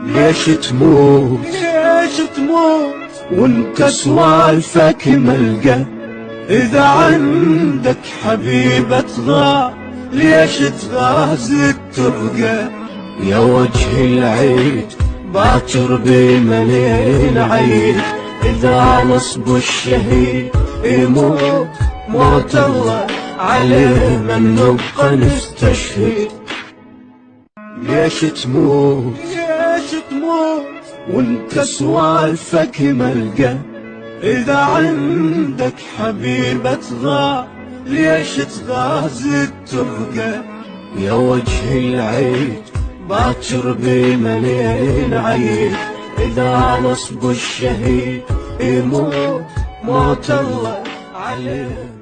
ليش تموت ليش تموت وانت سوالفك ملقى؟ إذا عندك حبيبة تغار ليش تغازل ترقى؟ يا وجه العيد باكر بمليل عيد، إذا نصب الشهيد يموت موت الله عليه من نبقى نستشهد. ليش تموت ليش تموت وانت سوالفك ملقى؟ إذا عندك حبيبة تغار ليش تغازل ترقى؟ يا وجه العيد باكر بمليل عيد، إذا نصب الشهيد يموت موت الله عليه.